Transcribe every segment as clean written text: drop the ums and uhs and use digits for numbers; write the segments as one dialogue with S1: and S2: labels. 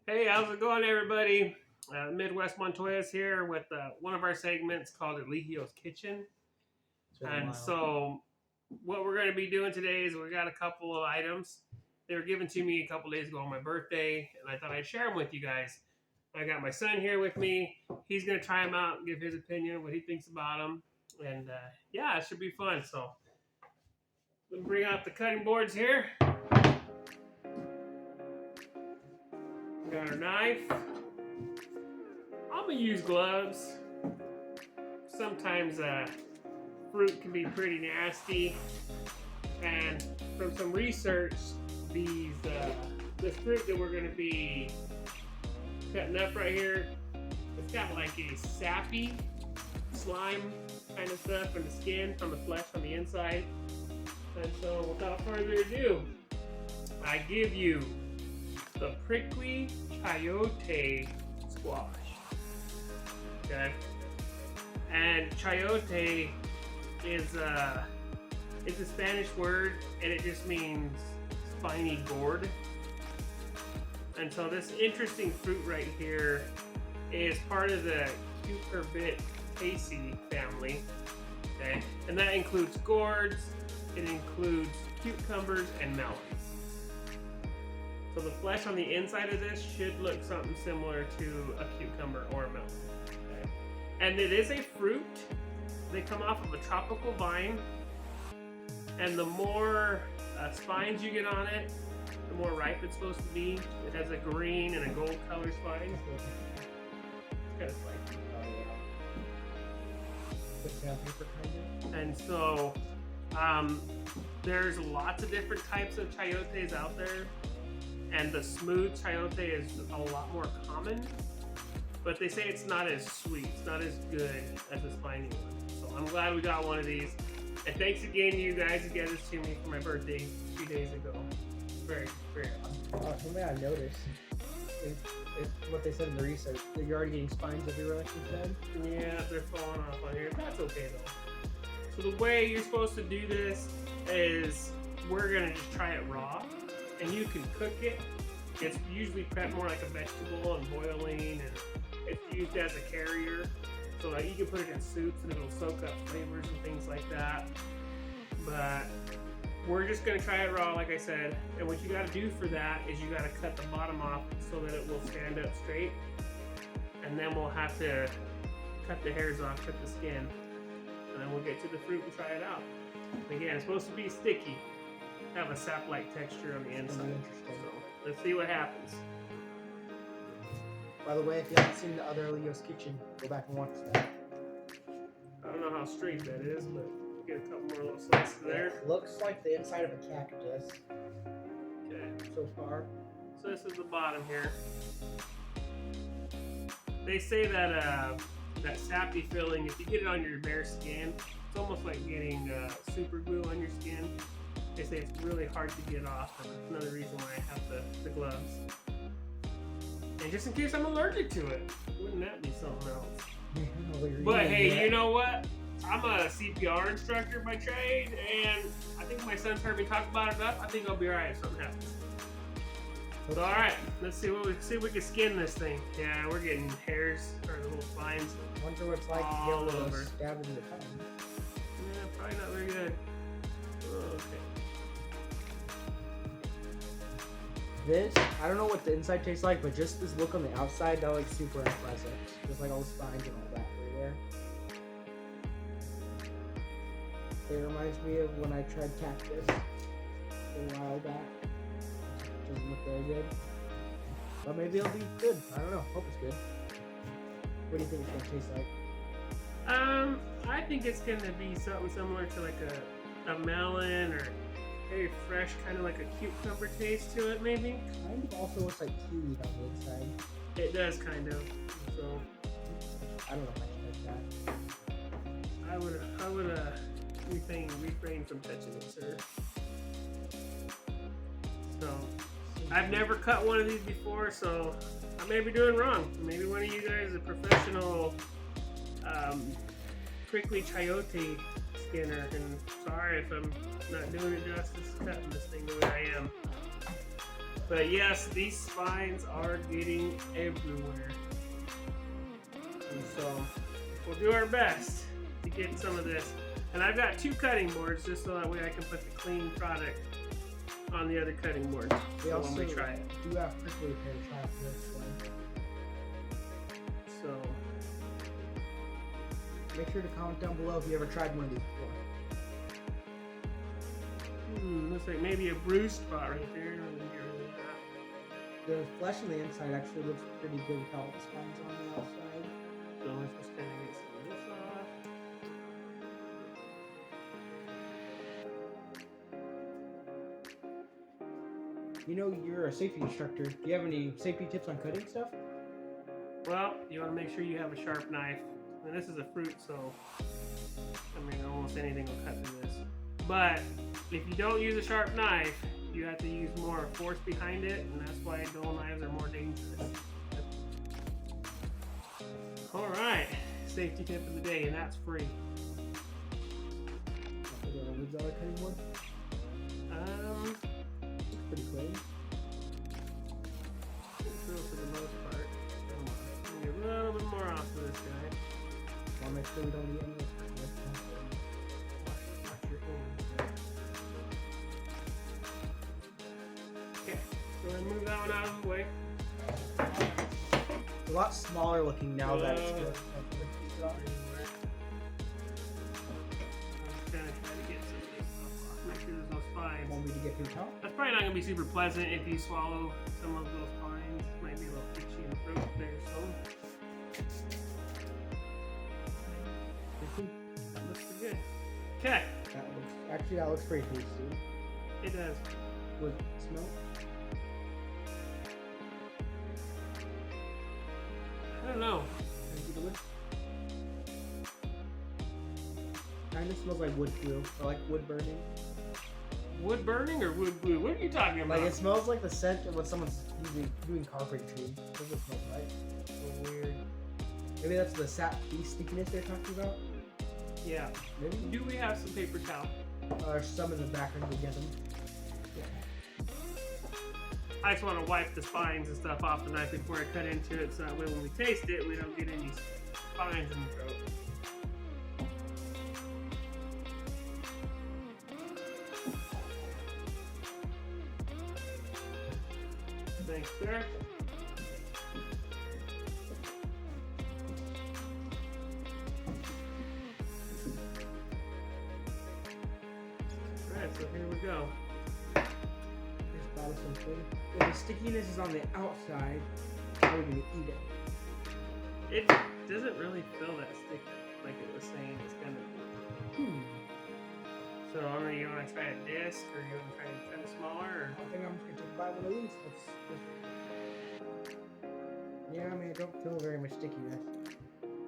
S1: Hey, how's it going, everybody? Midwest Montoya's here with one of our segments called Eligio's Kitchen. And so, what we're going to be doing today is we got a couple of items. They were given to me a couple days ago on my birthday, and I thought I'd share them with you guys. I got my son here with me. He's going to try them out and give his opinion, what he thinks about them. And yeah, it should be fun. So, we'll bring out the cutting boards here. We got our knife. I'm gonna use gloves. Sometimes fruit can be pretty nasty, and from some research, this fruit that we're gonna be cutting up right here, it's got like a sappy slime kind of stuff in the skin from the flesh on the inside. And so, without further ado, I give you the prickly chayote squash. Okay, and chayote is a Spanish word, and it just means spiny gourd. And so this interesting fruit right here is part of the cucurbitaceae family. Okay, and that includes gourds, it includes cucumbers and melons. So the flesh on the inside of this should look something similar to a cucumber or a melon. Okay? And it is a fruit. They come off of a tropical vine. And the more spines you get on it, the more ripe it's supposed to be. It has a green and a gold color spine. It's kind of spiky. And so there's lots of different types of chayotes out there. And the smooth chayote is a lot more common, but they say it's not as sweet, it's not as good as the spiny one. So I'm glad we got one of these. And thanks again to you guys who gave this to me for my birthday 2 days ago. Very, very awesome.
S2: Something I noticed is what they said in the research, that you're already getting spines everywhere, like you said.
S1: Yeah, they're falling off on here. That's okay though. So the way you're supposed to do this is we're gonna just try it raw. And you can cook it. It's usually prepped more like a vegetable and boiling, and it's used as a carrier. So like you can put it in soups and it'll soak up flavors and things like that. But we're just gonna try it raw, like I said. And what you gotta do for that is you gotta cut the bottom off so that it will stand up straight. And then we'll have to cut the hairs off, cut the skin, and then we'll get to the fruit and try it out. And again, it's supposed to be sticky. Have a sap-like texture on the inside. So let's see what happens.
S2: By the way, if you haven't seen the other Eligio's Kitchen, go back and watch that.
S1: I don't know how straight that is, but get a couple more little slices there.
S2: It looks like the inside of a cactus.
S1: Okay.
S2: So far.
S1: So this is the bottom here. They say that that sappy filling, if you get it on your bare skin, it's almost like getting super glue on your skin. They say it's really hard to get off, and that's another reason why I have the gloves. And just in case I'm allergic to it, wouldn't that be something else? But hey, you know what? I'm a CPR instructor by trade, and I think my son's heard me talk about it enough. I think I'll be alright if something happens. So alright, let's see if we can skin this thing. Yeah, we're getting hairs or little spines.
S2: Wonder what it's like to
S1: all over.
S2: Stab into the tongue.
S1: Yeah, probably not very good. Okay.
S2: This, I don't know what the inside tastes like, but just this look on the outside, that looks super impressive. Just like all the spines and all that everywhere. It reminds me of when I tried cactus a while back. Doesn't look very good. But maybe it'll be good. I don't know. Hope it's good. What do you think it's gonna taste like?
S1: I think it's gonna be something similar to like a melon or very fresh, kind of like a cucumber taste to it, maybe.
S2: Kind of also looks like kiwi on the inside.
S1: It does kind of. So
S2: I don't know if I should like that.
S1: I would refrain from touching it, sir. So I've never cut one of these before, so I may be doing wrong. Maybe one of you guys is a professional prickly chayote skinner, and sorry if I'm not doing it justice cutting this thing the way I am. But yes, these spines are getting everywhere. And so we'll do our best to get some of this. And I've got 2 cutting boards just so that way I can put the clean product on the other cutting board.
S2: We
S1: so
S2: also
S1: when we try it.
S2: do have prickly repair to try for this one.
S1: So
S2: Make sure to comment down below if you ever tried one of these before.
S1: looks like maybe a bruised spot right there.
S2: The flesh on the inside actually looks pretty good without the spines on the outside.
S1: So let's just kind of get some of this off.
S2: You know, you're a safety instructor. Do you have any safety tips on cutting stuff?
S1: Well, you want to make sure you have a sharp knife. And this is a fruit, so I mean, almost anything will cut through this. But if you don't use a sharp knife, you have to use more force behind it, and that's why dull knives are more dangerous. All right, safety tip of the day, and that's free.
S2: Use the other cutting board. Looks pretty clean.
S1: It's real for the most part. Get a little bit more off of this guy.
S2: I'll make sure we don't eat any of this.
S1: Watch your hands. Okay, go ahead and move that one out of the way.
S2: It's a lot smaller looking now that it's good.
S1: I'm gonna try to get some of these stuff off. Make sure there's no spines.
S2: Want me to get your top?
S1: That's probably not gonna be super pleasant if you swallow some of those spines. Might be a little itchy in the throat there, so. That looks pretty good. Okay.
S2: That looks pretty tasty.
S1: It does.
S2: With smell?
S1: I don't know.
S2: Kind of smells like wood glue, or like wood burning.
S1: Wood burning or wood glue? What are you talking about?
S2: Like it smells like the scent of when someone's doing carpentry. Does it smell right?
S1: So weird.
S2: Maybe that's the sap piece stickiness they're talking about.
S1: Yeah.
S2: Maybe.
S1: Do we have some paper towel?
S2: Or some in the background to get them.
S1: I just want to wipe the spines and stuff off the knife before I cut into it, so that way when we taste it, we don't get any spines in the throat. Thanks, sir. Alright, so here we go.
S2: Just bottle something. If the stickiness is on the outside, how are we gonna eat it?
S1: It doesn't really feel that sticky like it was saying it's gonna be. So, you want to try a disc, or you want to try to cut it smaller? Or?
S2: I think I'm just gonna take a bite of the leaves. Yeah, I mean, I don't feel very much stickiness.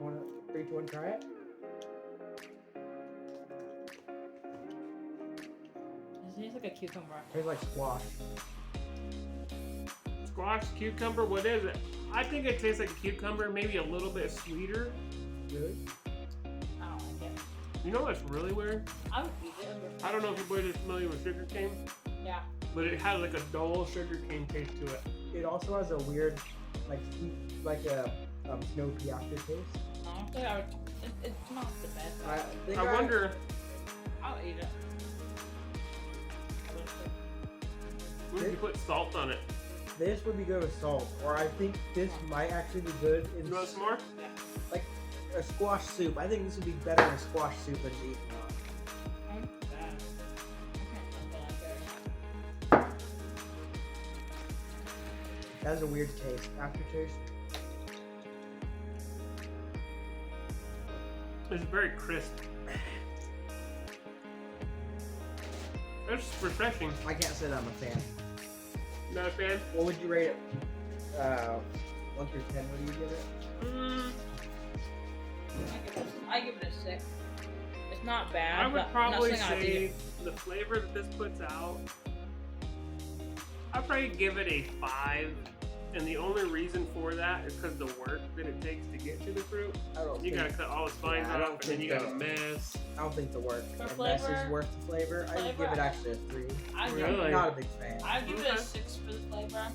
S2: Want to 3, 2, 1, try it?
S3: It tastes like a cucumber.
S2: Tastes like squash.
S1: Squash, cucumber, what is it? I think it tastes like a cucumber, maybe a little bit sweeter.
S2: Good.
S3: I don't like it.
S1: You know what's really weird?
S3: I would eat it.
S1: I don't know if you boys are familiar with sugar cane,
S3: Yeah.
S1: but it has like a dull sugar cane taste to it.
S2: It also has a weird, like sweet, like a snow pea aftertaste.
S3: Honestly, it's not the best.
S1: I wonder,
S3: I'll eat it.
S1: what if you put salt on it?
S2: This would be good with salt, or I think this might actually be good in
S1: You want some more?
S3: Yeah.
S2: like a squash soup. I think this would be better in a squash soup than eaten on. That has a weird taste, aftertaste.
S1: It's very crisp. It's refreshing.
S2: I can't say that I'm a fan.
S1: Not a fan?
S2: What would you rate it? 1 through 10, what do you give it?
S3: I give it a 6. It's not bad.
S1: I would
S3: but
S1: probably
S3: nothing I'd
S1: say
S3: eat.
S1: the flavor that this puts out, I'd probably give it a 5 and the only reason for that is because the work that it takes to get to the fruit.
S2: I don't
S1: You
S2: think,
S1: gotta cut all the spines
S2: I don't
S1: off, and then
S2: think
S1: you gotta
S2: that-
S1: mess.
S2: I don't think the work
S3: For
S2: and mess is
S3: flavor-
S2: worth the flavor. I would give it actually a 3.
S3: I give,
S1: Really?
S2: I'm not a big fan.
S3: I give it
S1: Okay.
S3: a 6 for the flavor.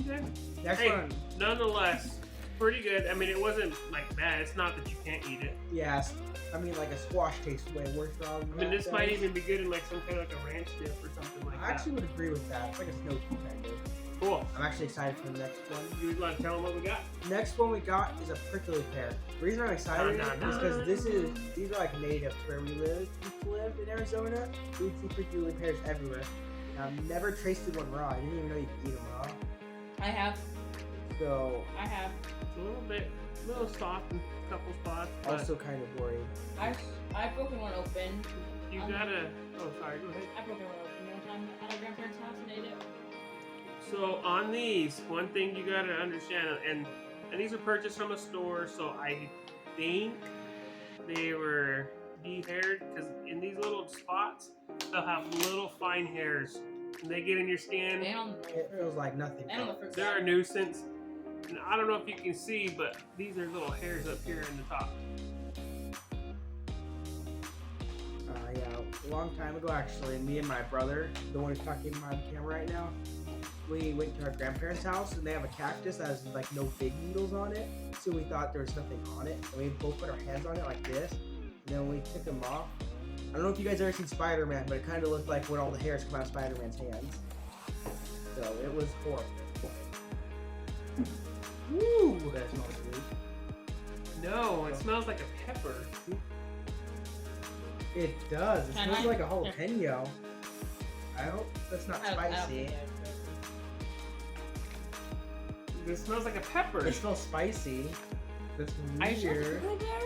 S1: Okay.
S2: Next
S1: Hey,
S2: one.
S1: nonetheless, pretty good. I mean, it wasn't like bad. It's not that you can't eat it.
S2: Yes. I mean, like a squash tastes way worse.
S1: I mean, this might even be good in like some kind of like a ranch dip or something like
S2: I actually would agree with that. It's like a snow cone kind of.
S1: that. Cool.
S2: I'm actually excited for the next one.
S1: You want to tell them what we got?
S2: Next one we got is a prickly pear. The reason I'm excited
S1: Dun, dun,
S2: is because these are like native to where we used to live in Arizona. We'd see prickly pears everywhere. I've never tasted one raw. I didn't even know you could eat them raw.
S3: I have.
S2: So
S3: I have.
S1: It's a little soft in a couple spots. But
S2: also kind of worried.
S3: I've broken one open.
S1: you gotta. Oh, sorry. Go ahead.
S3: I broke one open one time at my grandparents' house and ate it.
S1: So on these, one thing you gotta understand, and these are purchased from a store, so I think they were de-haired because in these little spots they'll have little fine hairs, and they get in your skin.
S3: And on the
S2: It feels like nothing.
S3: and on the fruit.
S1: They're a nuisance, and I don't know if you can see, but these are little hairs up here in the top.
S2: Yeah, a long time ago actually, me and my brother, the one who's talking behind the camera right now, we went to our grandparents' house and they have a cactus that has like no big needles on it. So we thought there was nothing on it. And we both put our hands on it like this. And then we took them off. I don't know if you guys ever seen Spider-Man, but it kind of looked like when all the hairs come out of Spider-Man's hands. So it was horrible. Woo! That smells good.
S1: No, it smells like a pepper.
S2: It does. It
S3: Can
S2: smells
S3: I?
S2: like a jalapeno. I hope that's not
S3: I don't
S2: spicy.
S3: think I-
S1: It smells like a pepper.
S2: It smells spicy. That's
S3: Are you sure it's
S2: weird.
S3: really there?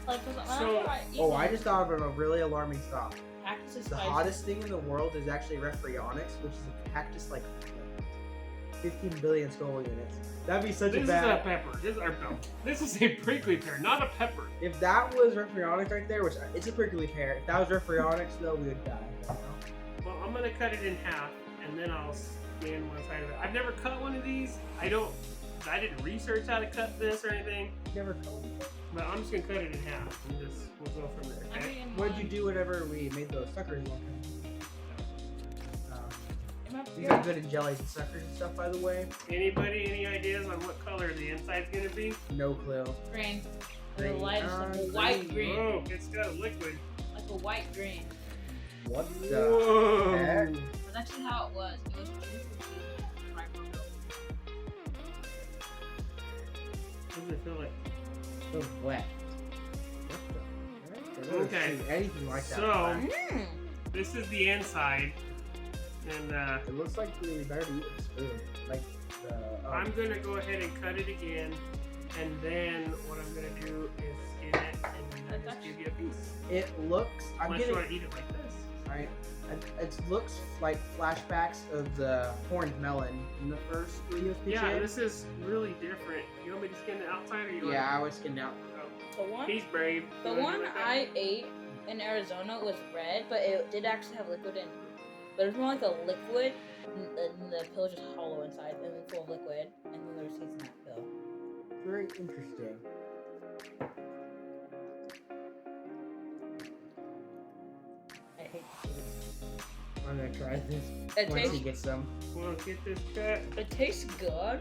S3: Like, cause when
S1: So-
S3: I eat
S2: Oh, I
S3: it,
S2: just thought of a really alarming thought.
S3: cactus is
S2: The
S3: spicy.
S2: hottest thing in the world is actually Rephrionics, which is a cactus like 15 billion Scoville units. That'd be such
S1: This
S2: a
S1: is a
S2: bad.
S1: pepper. This is a prickly pear, not a pepper.
S2: If that was Rephrionics right there, which it's a prickly pear, if that was Rephrionics, though, we would die.
S1: Well, I'm gonna cut it in half, and then I'll scan one side of it. I've never cut one of these. I didn't research how to cut this or anything,
S2: Never told you.
S1: but I'm just gonna cut it in half, and we'll go from there.
S3: I
S1: Okay?
S3: mean,
S2: What did you do whenever we made those suckers? One time? These are good in jellies and suckers and stuff, by the way.
S1: Anybody, any ideas on what color the inside's gonna be?
S2: No clue.
S3: green. Like a
S2: Green.
S3: light, like a white green.
S1: Oh, it's got a liquid.
S3: Like a white green.
S2: What
S1: Whoa.
S2: heck?
S3: That's actually how it was. It was juice with seasoning, fried milk.
S1: What does it feel like?
S2: So wet. What the heck? I've never
S1: Okay.
S2: seen anything like that.
S1: So-
S2: before.
S1: This is the inside, and
S2: It looks like we better eat with a spoon. Like the.
S1: I'm gonna go ahead and cut it again, and then what I'm gonna do is skin it and just give you a piece.
S2: It looks. I'm
S1: Unless you
S2: getting.
S1: want to eat it like this.
S2: Right. It looks like flashbacks of the horned melon in the first Eligio's
S1: Yeah,
S2: picture.
S1: this is really different. You want me to skin the outside or you
S2: Yeah, I was skinned out.
S3: The one,
S1: He's brave.
S3: the
S1: You wanna
S3: one
S1: do like that?
S3: I ate in Arizona was red, but it did actually have liquid in. But it was more like a liquid, and the pill was just hollow inside, and then full of liquid, and then there was seeds in that pill.
S2: Very interesting.
S3: I hate seeds.
S2: I'm gonna try this
S3: It
S2: once
S3: tastes,
S2: he gets some.
S1: Well, get this cut.
S3: it tastes good,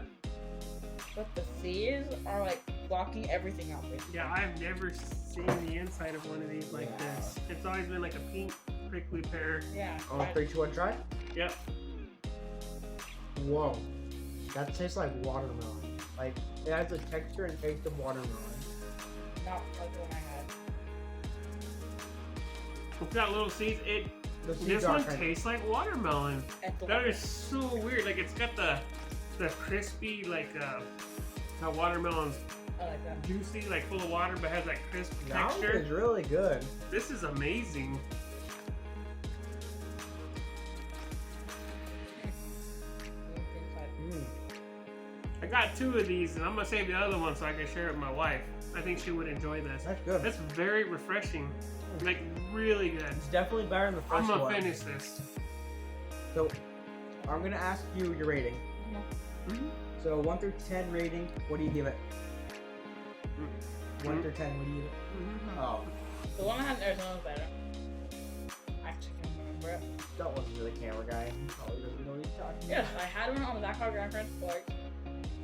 S3: but the seeds are like blocking everything out. Basically.
S1: Yeah, I've never seen the inside of one of these like
S2: Yeah.
S1: this. It's always been like a pink prickly pear.
S3: Yeah.
S2: Oh, 3, 2, 1, try.
S1: Yep.
S2: Whoa, that tastes like watermelon. Like it has the texture and taste of watermelon.
S3: Not like the one I had.
S1: It's got little seeds.
S2: The seeds
S1: This
S2: are
S1: one
S2: kind
S1: tastes like watermelon.
S3: At the
S1: That is so weird. Like it's got the crispy how watermelon's
S3: I like that.
S1: juicy, like full of water, but has that crisp
S2: That one
S1: texture.
S2: is really good.
S1: This is amazing.
S2: Mm.
S1: I got 2 of these, and I'm gonna save the other one so I can share it with my wife. I think she would enjoy this.
S2: That's good.
S1: That's very refreshing. Like really good.
S2: It's definitely better than the 1st
S1: I'm gonna
S2: one.
S1: finish this.
S2: So I'm gonna ask you your rating.
S3: Yeah.
S1: Mhm.
S2: So 1 through 10 rating. What do you give it? 1
S1: Mhm.
S2: through 10. What do you give it? Oh,
S3: The one I had in Arizona was better. I actually can't remember it.
S2: don't listen to the camera guy. He probably doesn't know what he's talking
S3: Yes, I had one on the back of our grandparents' porch,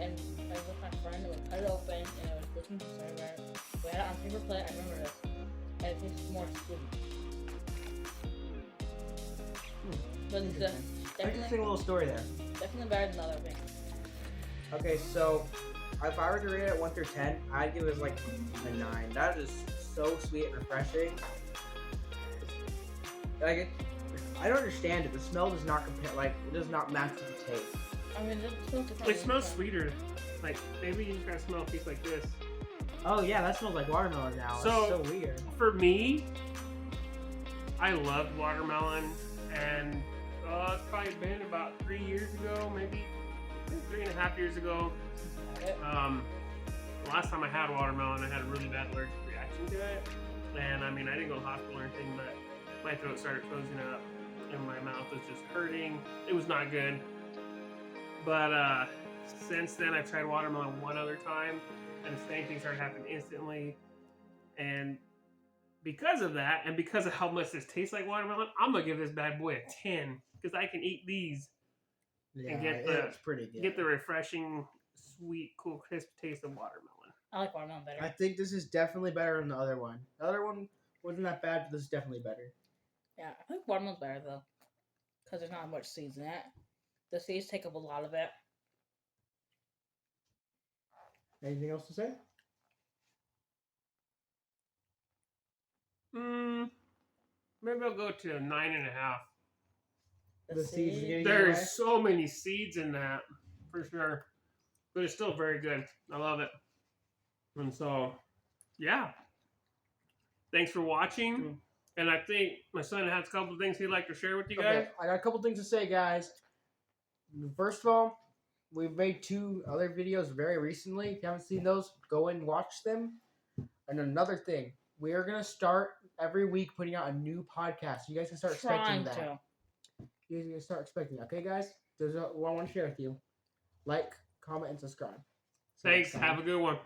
S3: and I was with my friend, and we cut it open, and I was listening to Survivor. We had it on paper plate, I remember this, and it tastes more sweet. But it's
S2: Interesting
S3: definitely,
S2: little story there.
S3: definitely better than the other thing.
S2: Okay, so if I were to rate it 1 through 10, I'd give it like a 9. That is so sweet and refreshing. Like I don't understand it. The smell does not compare. Like it does not match the taste.
S3: I mean, it smells different.
S1: It smells sweeter. Like maybe you gotta smell a piece like this.
S2: Oh yeah, that smells like watermelon now.
S1: So-
S2: It's so weird.
S1: For me, I loved watermelon, and it's probably been about 3 years ago, maybe 3.5 years ago. The last time I had watermelon, I had a really bad allergic reaction to it, and I mean, I didn't go to the hospital or anything, but my throat started closing up, and my mouth was just hurting. It was not good. But since then, I've tried watermelon one other time, and the same thing started happening instantly. And because of that, and because of how much this tastes like watermelon, I'm gonna give this bad boy a 10 because I can eat these
S2: Yeah,
S1: get the-
S2: it's pretty good.
S1: get the refreshing, sweet, cool, crisp taste of watermelon.
S3: I like watermelon better.
S2: I think this is definitely better than the other one. The other one wasn't that bad, but this is definitely better.
S3: Yeah, I think watermelon's better though, because there's not much seeds in it. The seeds take up a lot of it.
S2: Anything else to say?
S1: Maybe I'll go to 9.5.
S2: The seeds are getting
S1: There's
S2: away?
S1: so many seeds in that, for sure. But it's still very good. I love it. And so, yeah. Thanks for watching.
S2: Mm.
S1: And I think my son has a couple of things he'd like to share with you guys.
S2: Okay, I got a couple things to say, guys. First of all, we've made 2 other videos very recently. If you haven't seen those, go and watch them. And another thing, we are gonna start every week putting out a new podcast. You guys can start expecting
S3: Trying
S2: that.
S3: to.
S2: You guys can start expecting that. Okay, guys? There's what I want to share with you. Like, comment, and subscribe. So
S1: Thanks.
S2: next time.
S1: Have a good one.